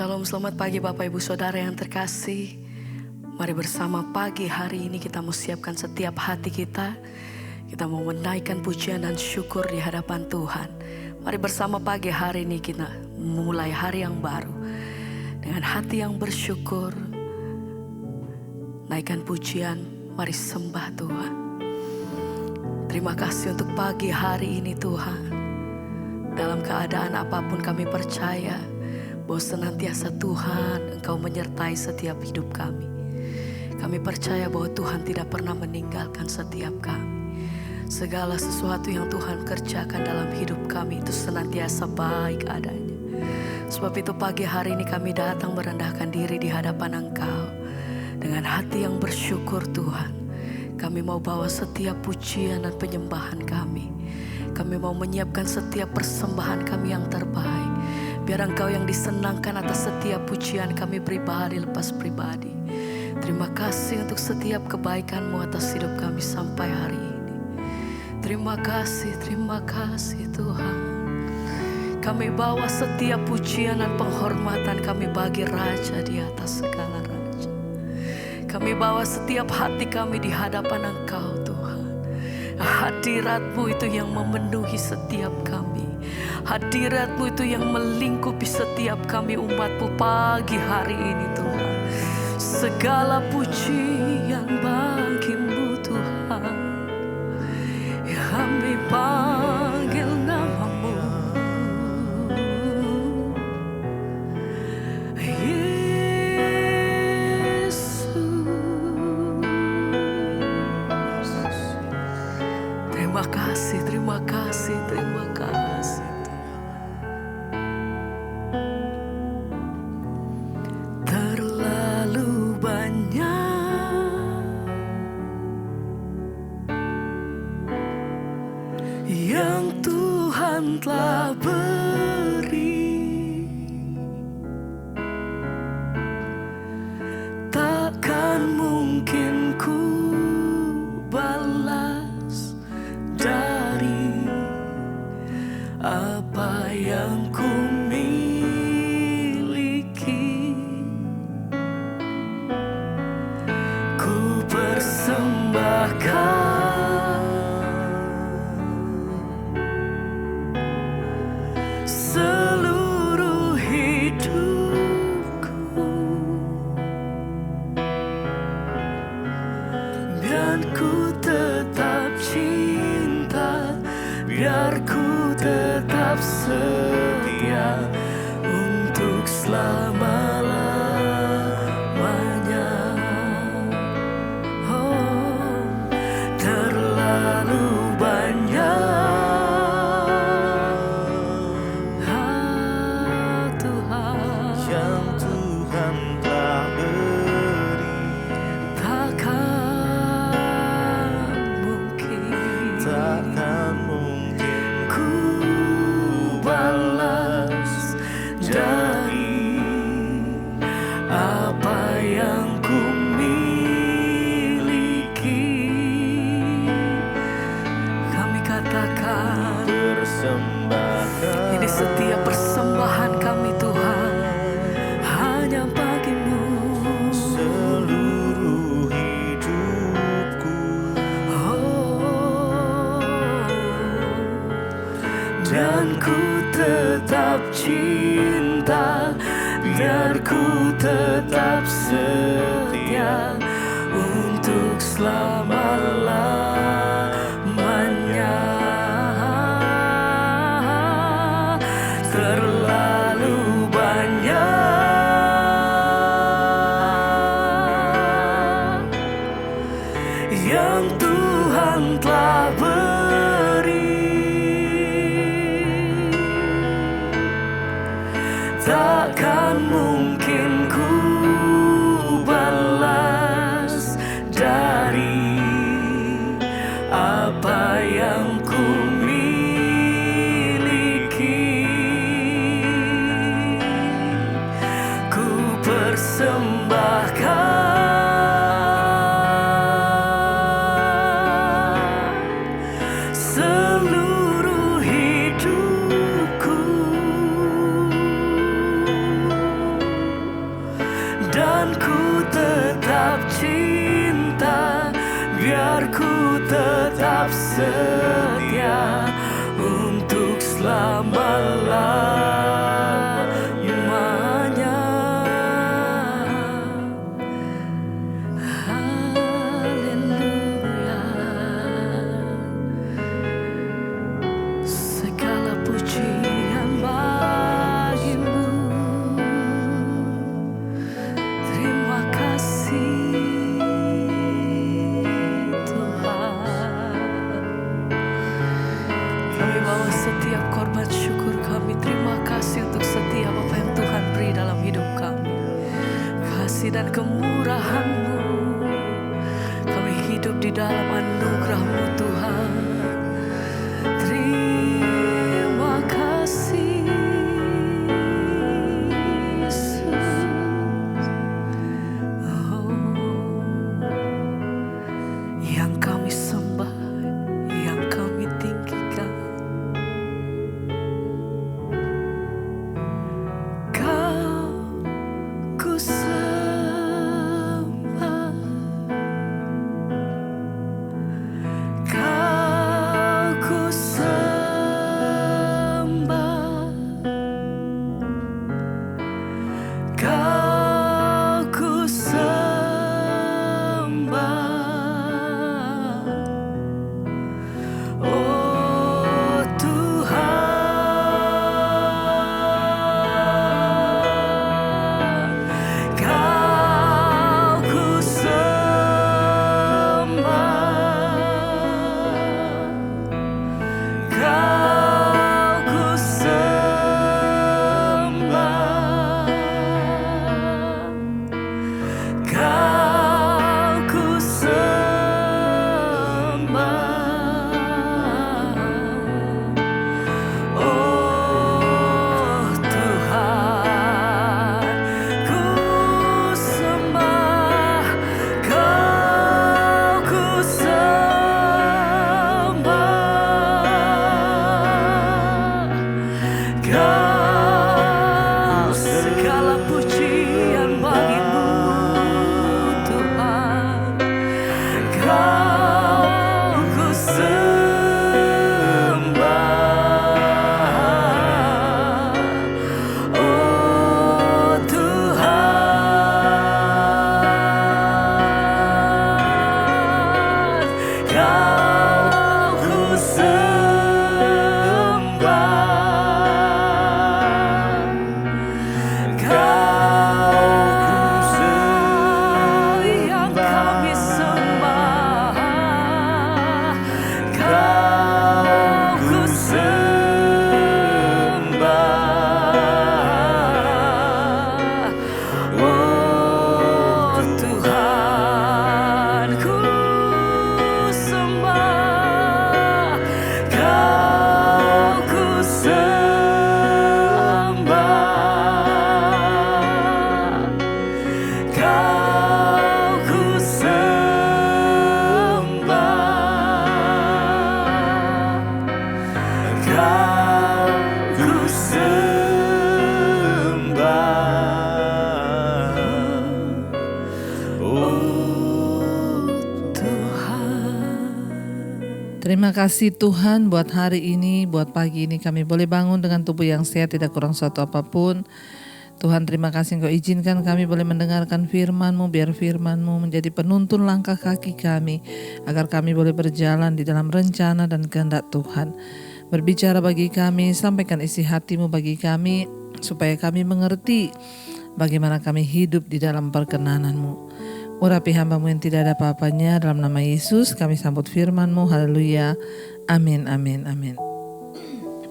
Shalom, selamat pagi Bapak Ibu Saudara yang terkasih. Mari bersama pagi hari ini kita mau siapkan setiap hati kita. Kita mau menaikkan pujian dan syukur di hadapan Tuhan. Mari bersama pagi hari ini kita memulai hari yang baru. Dengan hati yang bersyukur, naikkan pujian, mari sembah Tuhan. Terima kasih untuk pagi hari ini Tuhan. Dalam keadaan apapun kami percaya bahwa senantiasa Tuhan Engkau menyertai setiap hidup kami. Kami percaya bahwa Tuhan tidak pernah meninggalkan setiap kami. Segala sesuatu yang Tuhan kerjakan dalam hidup kami itu senantiasa baik adanya. Sebab itu pagi hari ini kami datang merendahkan diri di hadapan Engkau. Dengan hati yang bersyukur Tuhan, kami mau bawa setiap pujian dan penyembahan kami. Kami mau menyiapkan setiap persembahan kami yang terbaik. Biar Engkau yang disenangkan atas setiap pujian kami pribadi lepas pribadi. Terima kasih untuk setiap kebaikan-Mu atas hidup kami sampai hari ini. Terima kasih Tuhan. Kami bawa setiap pujian dan penghormatan kami bagi Raja di atas segala Raja. Kami bawa setiap hati kami di hadapan Engkau Tuhan. Hadirat-Mu itu yang memenuhi setiap kami. Hadirat-Mu itu yang melingkupi setiap kami umat-Mu pagi hari ini Tuhan. Segala pujian bagi-Mu Tuhan. Kami panggil nama-Mu. Yesus. Terima kasih, terima kasih, terima kasih. Terlalu banyak yang Tuhan telah beri, takkan mungkin ku balas dari apa yang ku miliki. Ku persembahkan seluruh hidupku, dan ku tetap cinta, biar ku tetap setia untuk selama-lamanya. Oh, terlalu banyak Tuhan yang Tuhan telah beri, takkan mungkin ku balas dari apa yang ku miliki. Kami katakan persembahkan ini setiap persembahan kami Tuhan, hanya bagi-Mu. seluruh hidupku, Oh, dan ku tetap cinta, biar ku tetap setia untuk selama-lamanya. Terlalu banyak yang Tuhan telah beri, takkan mungkin ku balas dari apa yang ku miliki. Ku persembahkan cinta, biar ku tetap setia untuk selama-lamanya. Haleluya. Segala pujian bagimu. Terima kasih Tuhan. Kami bawa setiap korban syukur kami. Terima kasih untuk setiap apa yang Tuhan beri dalam hidup kami. Kasih dan kemurahan-Mu. Kami hidup di dalam anugerah-Mu Tuhan. Terima kasih Yesus. Oh, yang kami sembah, yang kami tinggikan. Kau ku sembah, Kau ku sembah, Kau ku sembah. Oh Tuhan, Kau ku sembah, Kau ku sembah, Kau ku sembah. Oh Tuhan, ku sembah, Kau ku sembah, Kau segala pujian bagimu Tuhan. Kau ku sembah. Oh Tuhan, Kau ku sembah, Kau yang kami sembah, Kau ku sembah. Oh Tuhan, ku sembah, Kau ku sembah, Kau ku sembah, Kau ku sembah. Oh Tuhan. Terima kasih Tuhan buat hari ini, buat pagi ini kami boleh bangun dengan tubuh yang sehat, tidak kurang suatu apapun. Tuhan, terima kasih Engkau izinkan kami boleh mendengarkan firman-Mu, biar firman-Mu menjadi penuntun langkah kaki kami, agar kami boleh berjalan di dalam rencana dan kehendak Tuhan. Berbicara bagi kami, sampaikan isi hati-Mu bagi kami, supaya kami mengerti bagaimana kami hidup di dalam perkenanan-Mu. Urapi hamba-Mu yang tidak ada apa-apanya, dalam nama Yesus kami sambut firman-Mu, haleluya, amin, amin, amin.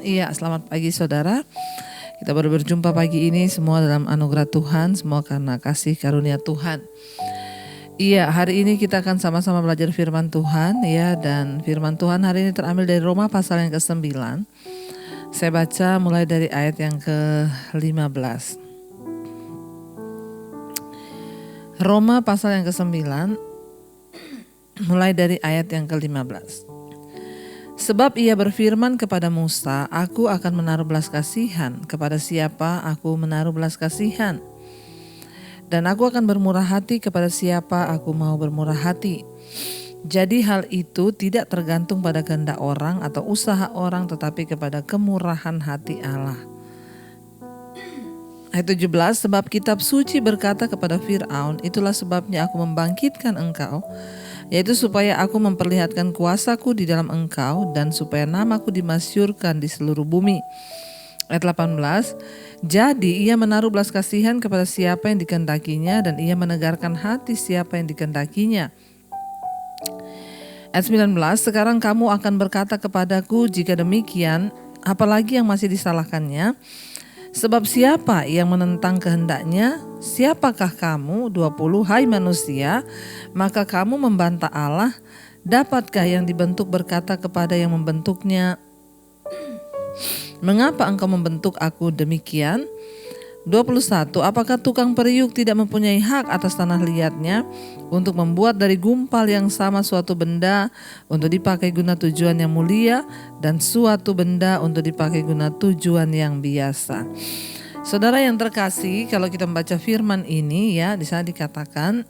Iya, selamat pagi saudara. Kita baru berjumpa pagi ini semua dalam anugerah Tuhan, semua karena kasih karunia Tuhan. Iya, hari ini kita akan sama-sama belajar firman Tuhan ya, dan firman Tuhan hari ini terambil dari Roma pasal yang ke-9. Saya baca mulai dari ayat yang ke-15. Roma pasal yang ke-9 mulai dari ayat yang ke-15. Sebab ia berfirman kepada Musa, aku akan menaruh belas kasihan. Kepada siapa aku menaruh belas kasihan? Dan aku akan bermurah hati kepada siapa aku mau bermurah hati. Jadi hal itu tidak tergantung pada kehendak orang atau usaha orang, tetapi kepada kemurahan hati Allah. Ayat 17, sebab kitab suci berkata kepada Fir'aun, itulah sebabnya aku membangkitkan engkau, yaitu supaya aku memperlihatkan kuasaku di dalam engkau dan supaya namaku dimasyurkan di seluruh bumi. Ayat 18, jadi ia menaruh belas kasihan kepada siapa yang dikehendakinya dan ia menegarkan hati siapa yang dikehendakinya. Ayat 19, sekarang kamu akan berkata kepadaku, jika demikian, apalagi yang masih disalahkannya? Sebab siapa yang menentang kehendaknya? Siapakah kamu? 20, hai manusia, maka kamu membantah Allah. Dapatkah yang dibentuk berkata kepada yang membentuknya, mengapa engkau membentuk aku demikian? 21, apakah tukang periuk tidak mempunyai hak atas tanah liatnya untuk membuat dari gumpal yang sama suatu benda untuk dipakai guna tujuan yang mulia dan suatu benda untuk dipakai guna tujuan yang biasa. Saudara yang terkasih, kalau kita membaca firman ini ya, di sana dikatakan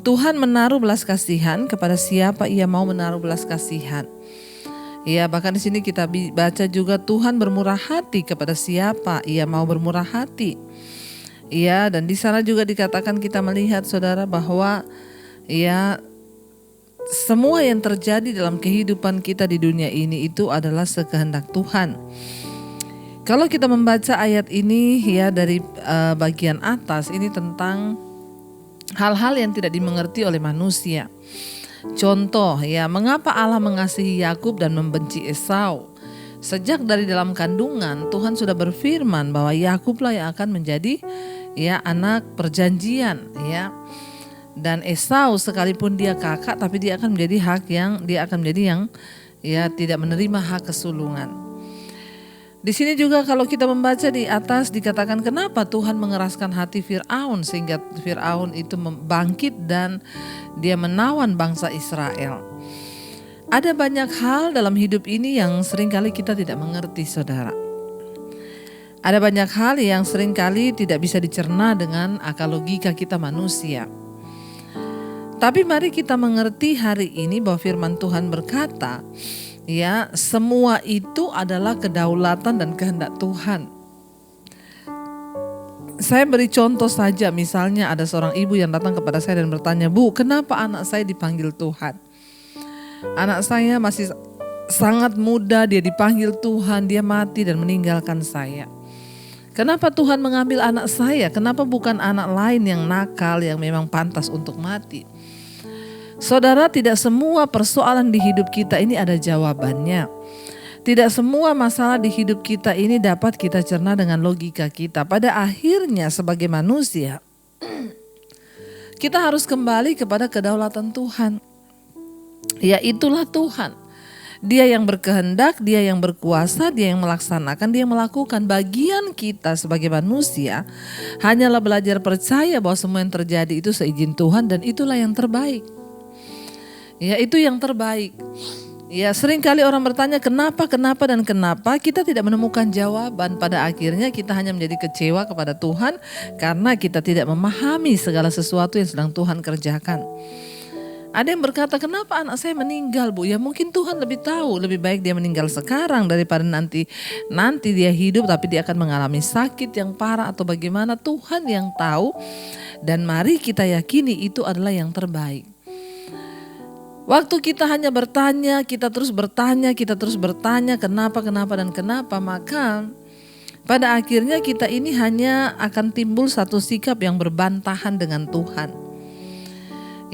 Tuhan menaruh belas kasihan kepada siapa ia mau menaruh belas kasihan. Ya, bahkan di sini kita baca juga Tuhan bermurah hati kepada siapa ia mau bermurah hati. Ya, dan di sana juga dikatakan kita melihat saudara bahwa ya semua yang terjadi dalam kehidupan kita di dunia ini itu adalah sekehendak Tuhan. Kalau kita membaca ayat ini ya dari bagian atas ini tentang hal-hal yang tidak dimengerti oleh manusia. Contoh ya, mengapa Allah mengasihi Yakub dan membenci Esau? Sejak dari dalam kandungan Tuhan sudah berfirman bahwa Yakublah yang akan menjadi ya anak perjanjian ya. Dan Esau sekalipun dia kakak tapi dia akan menjadi yang ya tidak menerima hak kesulungan. Di sini juga kalau kita membaca di atas dikatakan kenapa Tuhan mengeraskan hati Fir'aun sehingga Fir'aun itu bangkit dan dia menawan bangsa Israel. Ada banyak hal dalam hidup ini yang seringkali kita tidak mengerti saudara. Ada banyak hal yang seringkali tidak bisa dicerna dengan akal logika kita manusia. Tapi mari kita mengerti hari ini bahwa firman Tuhan berkata, ya, semua itu adalah kedaulatan dan kehendak Tuhan. Saya beri contoh saja, misalnya ada seorang ibu yang datang kepada saya dan bertanya, Bu, kenapa anak saya dipanggil Tuhan? Anak saya masih sangat muda, dia dipanggil Tuhan, dia mati dan meninggalkan saya. Kenapa Tuhan mengambil anak saya? Kenapa bukan anak lain yang nakal, yang memang pantas untuk mati? Saudara, tidak semua persoalan di hidup kita ini ada jawabannya. Tidak semua masalah di hidup kita ini dapat kita cerna dengan logika kita. Pada akhirnya sebagai manusia, kita harus kembali kepada kedaulatan Tuhan. Ya, itulah Tuhan. Dia yang berkehendak, dia yang berkuasa, dia yang melaksanakan, dia yang melakukan. Bagian kita sebagai manusia hanyalah belajar percaya bahwa semua yang terjadi itu seizin Tuhan dan itulah yang terbaik. Ya, itu yang terbaik. Ya, seringkali orang bertanya kenapa, dan kenapa, kita tidak menemukan jawaban. Pada akhirnya kita hanya menjadi kecewa kepada Tuhan karena kita tidak memahami segala sesuatu yang sedang Tuhan kerjakan. Ada yang berkata, kenapa anak saya meninggal, Bu? Ya mungkin Tuhan lebih tahu, lebih baik dia meninggal sekarang daripada nanti dia hidup tapi dia akan mengalami sakit yang parah atau bagaimana. Tuhan yang tahu, dan mari kita yakini itu adalah yang terbaik. Waktu kita hanya bertanya, kita terus bertanya kenapa, maka pada akhirnya kita ini hanya akan timbul satu sikap yang berbantahan dengan Tuhan.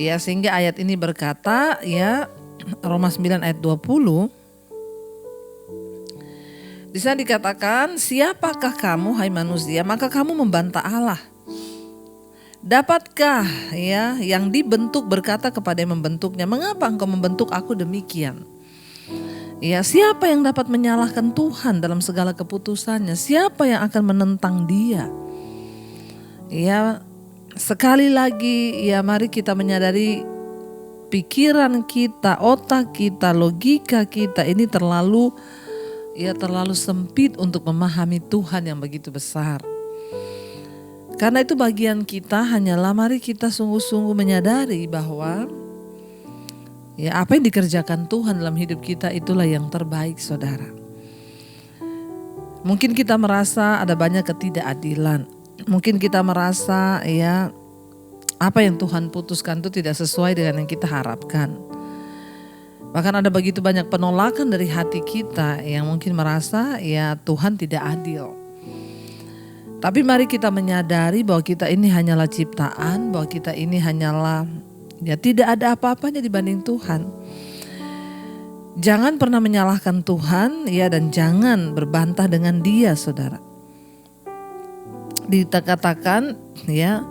Ya, sehingga ayat ini berkata, ya, Roma 9 ayat 20. Di sana dikatakan, siapakah kamu hai manusia, maka kamu membantah Allah. Dapatkah ya yang dibentuk berkata kepada yang membentuknya, mengapa engkau membentuk aku demikian? Ya, siapa yang dapat menyalahkan Tuhan dalam segala keputusannya? Siapa yang akan menentang dia? Ya, sekali lagi ya mari kita menyadari pikiran kita, otak kita, logika kita ini terlalu sempit untuk memahami Tuhan yang begitu besar. Karena itu bagian kita hanyalah mari kita sungguh-sungguh menyadari bahwa ya apa yang dikerjakan Tuhan dalam hidup kita itulah yang terbaik, saudara. Mungkin kita merasa ada banyak ketidakadilan. Mungkin kita merasa ya apa yang Tuhan putuskan itu tidak sesuai dengan yang kita harapkan. Bahkan ada begitu banyak penolakan dari hati kita yang mungkin merasa ya Tuhan tidak adil. Tapi mari kita menyadari bahwa kita ini hanyalah ciptaan, bahwa kita ini hanyalah ya tidak ada apa-apanya dibanding Tuhan. Jangan pernah menyalahkan Tuhan ya, dan jangan berbantah dengan Dia, saudara. Dikatakan ya,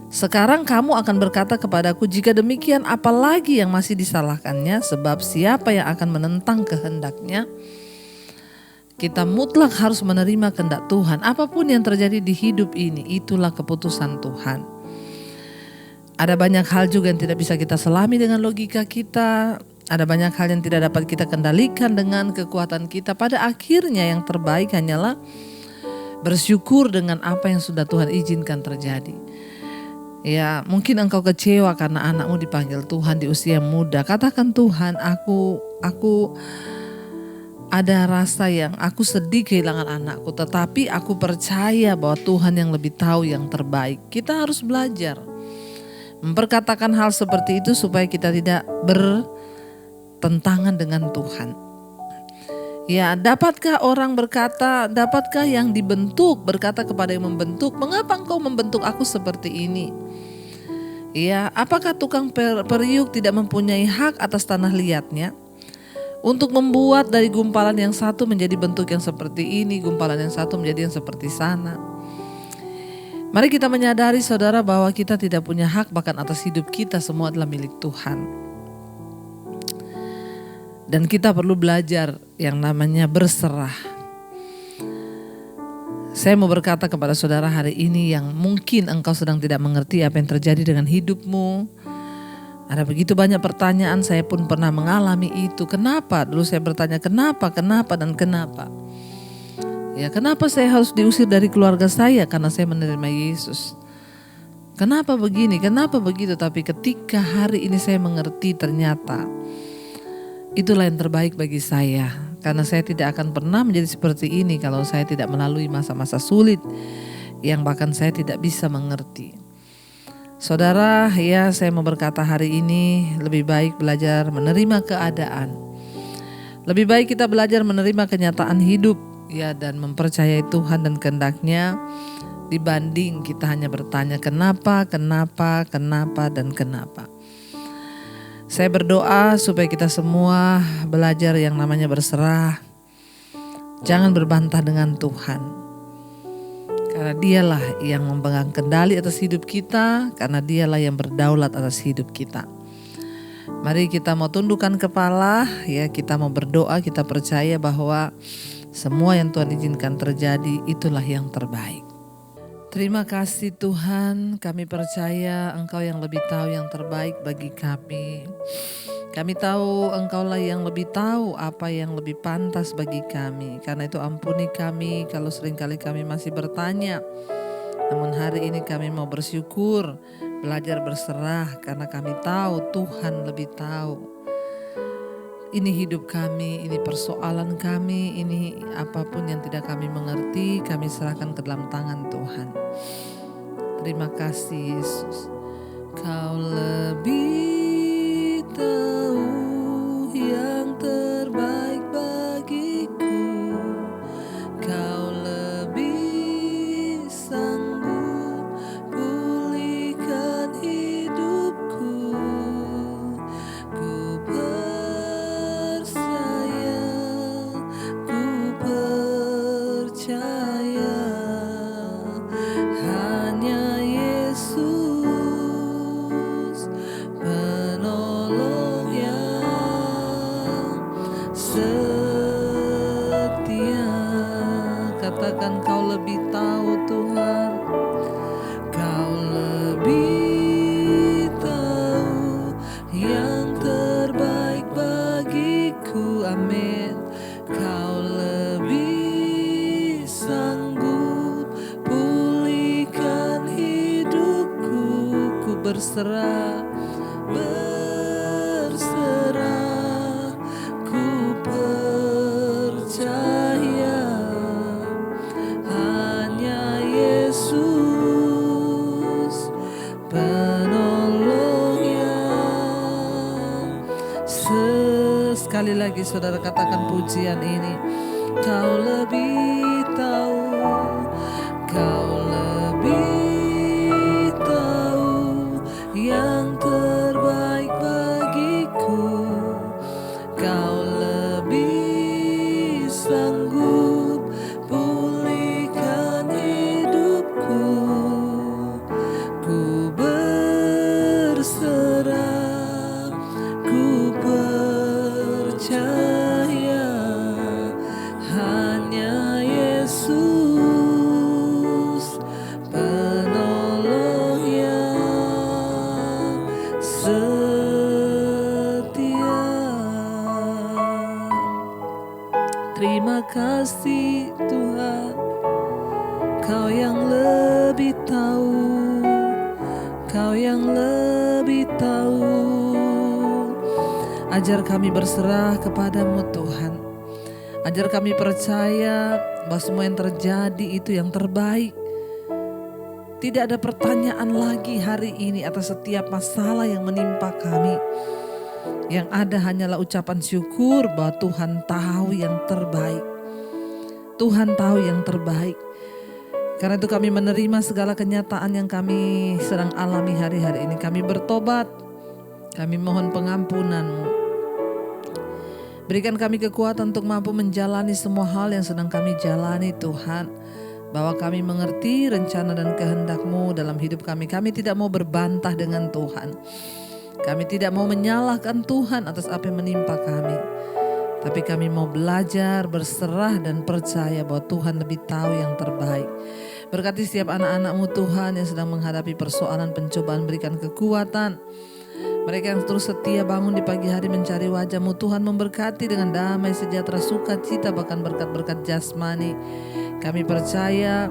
sekarang kamu akan berkata kepadaku, jika demikian apalagi yang masih disalahkannya, sebab siapa yang akan menentang kehendaknya. Kita mutlak harus menerima kehendak Tuhan. Apapun yang terjadi di hidup ini, itulah keputusan Tuhan. Ada banyak hal juga yang tidak bisa kita selami dengan logika kita. Ada banyak hal yang tidak dapat kita kendalikan dengan kekuatan kita. Pada akhirnya yang terbaik hanyalah bersyukur dengan apa yang sudah Tuhan izinkan terjadi. Ya, mungkin engkau kecewa karena anakmu dipanggil Tuhan di usia muda. Katakan, Tuhan, aku ada rasa yang aku sedih kehilangan anakku, tetapi aku percaya bahwa Tuhan yang lebih tahu yang terbaik. Kita harus belajar memperkatakan hal seperti itu supaya kita tidak bertentangan dengan Tuhan. Ya, dapatkah orang berkata, dapatkah yang dibentuk berkata kepada yang membentuk, mengapa engkau membentuk aku seperti ini? Ya, apakah tukang periuk tidak mempunyai hak atas tanah liatnya? Untuk membuat dari gumpalan yang satu menjadi bentuk yang seperti ini, gumpalan yang satu menjadi yang seperti sana. Mari kita menyadari, saudara, bahwa kita tidak punya hak bahkan atas hidup kita, semua adalah milik Tuhan. Dan kita perlu belajar yang namanya berserah. Saya mau berkata kepada saudara hari ini yang mungkin engkau sedang tidak mengerti apa yang terjadi dengan hidupmu. Ada begitu banyak pertanyaan, saya pun pernah mengalami itu. Kenapa? Dulu saya bertanya kenapa, dan kenapa. Ya, kenapa saya harus diusir dari keluarga saya karena saya menerima Yesus. Kenapa begini, kenapa begitu. Tapi ketika hari ini saya mengerti ternyata itulah yang terbaik bagi saya. Karena saya tidak akan pernah menjadi seperti ini kalau saya tidak melalui masa-masa sulit yang bahkan saya tidak bisa mengerti. Saudara, ya saya mau berkata hari ini lebih baik belajar menerima keadaan. Lebih baik kita belajar menerima kenyataan hidup ya, dan mempercayai Tuhan dan kehendak-Nya dibanding kita hanya bertanya kenapa, dan kenapa. Saya berdoa supaya kita semua belajar yang namanya berserah. Jangan berbantah dengan Tuhan. Karena dialah yang memegang kendali atas hidup kita, karena dialah yang berdaulat atas hidup kita. Mari kita mau tundukkan kepala, ya kita mau berdoa, kita percaya bahwa semua yang Tuhan izinkan terjadi itulah yang terbaik. Terima kasih Tuhan, kami percaya Engkau yang lebih tahu yang terbaik bagi kami. Kami tahu Engkaulah yang lebih tahu apa yang lebih pantas bagi kami. Karena itu ampuni kami kalau seringkali kami masih bertanya. Namun hari ini kami mau bersyukur, belajar berserah karena kami tahu Tuhan lebih tahu. Ini hidup kami, ini persoalan kami, ini apapun yang tidak kami mengerti, kami serahkan ke dalam tangan Tuhan. Terima kasih Yesus. Kau lebih tahu yang terbaik bagiku. Kau lebih sanggup pulihkan hidupku. Ku percaya hanya Yesus berserah, berserah, ku percaya hanya Yesus penolongnya. Sekali lagi saudara katakan pujian ini. Kau lebih tahu, Kau lebih tahu yang terbaik bagiku. Kau lebih sanggup pulihkan hidupku. Ku berserah, ku percaya hanya Yesus penolong yang setia. Terima kasih Tuhan, Kau yang lebih tahu, Kau yang lebih tahu. Ajar kami berserah kepadamu Tuhan. Ajar kami percaya bahwa semua yang terjadi itu yang terbaik. Tidak ada pertanyaan lagi hari ini atas setiap masalah yang menimpa kami. Yang ada hanyalah ucapan syukur bahwa Tuhan tahu yang terbaik. Tuhan tahu yang terbaik. Karena itu kami menerima segala kenyataan yang kami sedang alami hari-hari ini. Kami bertobat, kami mohon pengampunan-Mu. Berikan kami kekuatan untuk mampu menjalani semua hal yang sedang kami jalani Tuhan. Bahwa kami mengerti rencana dan kehendak-Mu dalam hidup kami. Kami tidak mau berbantah dengan Tuhan. Kami tidak mau menyalahkan Tuhan atas apa yang menimpa kami. Tapi kami mau belajar, berserah dan percaya bahwa Tuhan lebih tahu yang terbaik. Berkati setiap anak-anak-Mu Tuhan yang sedang menghadapi persoalan pencobaan, berikan kekuatan. Mereka yang terus setia bangun di pagi hari mencari wajah-Mu Tuhan, memberkati dengan damai, sejahtera, sukacita, bahkan berkat-berkat jasmani. Kami percaya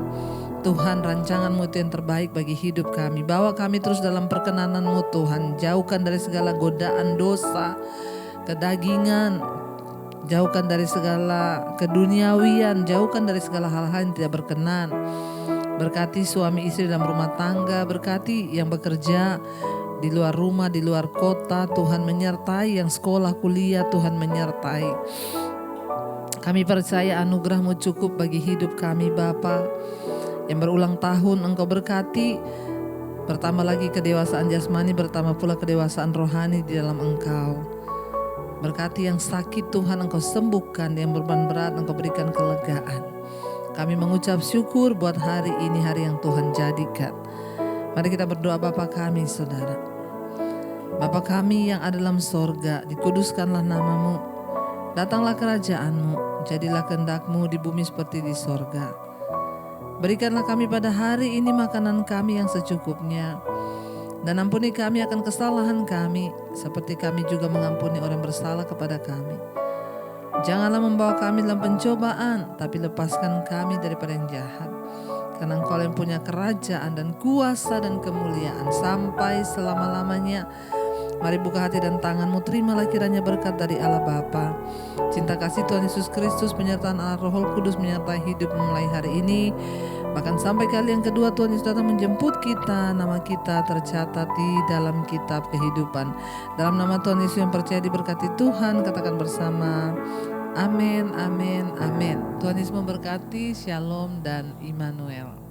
Tuhan rancangan-Mu itu yang terbaik bagi hidup kami. Bawa kami terus dalam perkenanan-Mu Tuhan. Jauhkan dari segala godaan dosa, kedagingan. Jauhkan dari segala keduniawian. Jauhkan dari segala hal-hal yang tidak berkenan. Berkati suami istri dalam rumah tangga. Berkati yang bekerja di luar rumah, di luar kota. Tuhan menyertai yang sekolah, kuliah. Tuhan menyertai. Kami percaya anugerah-Mu cukup bagi hidup kami Bapa. Yang berulang tahun Engkau berkati. Bertambah lagi kedewasaan jasmani, bertambah pula kedewasaan rohani di dalam Engkau. Berkati yang sakit Tuhan Engkau sembuhkan. Yang beban berat Engkau berikan kelegaan. Kami mengucap syukur buat hari ini, hari yang Tuhan jadikan. Mari kita berdoa. Bapa kami saudara. Bapa kami yang ada dalam sorga, dikuduskanlah nama-Mu. Datanglah kerajaan-Mu, jadilah kehendak-Mu di bumi seperti di sorga. Berikanlah kami pada hari ini makanan kami yang secukupnya. Dan ampuni kami akan kesalahan kami, seperti kami juga mengampuni orang bersalah kepada kami. Janganlah membawa kami dalam pencobaan, tapi lepaskan kami daripada yang jahat. Karena Engkau yang punya kerajaan dan kuasa dan kemuliaan sampai selama-lamanya. Mari buka hati dan tangan-Mu, terimalah kiranya berkat dari Allah Bapa, cinta kasih Tuhan Yesus Kristus, penyertaan Allah Roh Kudus menyertai hidup mulai hari ini. Bahkan sampai kali yang kedua Tuhan Yesus datang menjemput kita, nama kita tercatat di dalam kitab kehidupan. Dalam nama Tuhan Yesus yang percaya diberkati Tuhan, katakan bersama, amin, amin, amin. Tuhan Yesus memberkati, shalom dan Immanuel.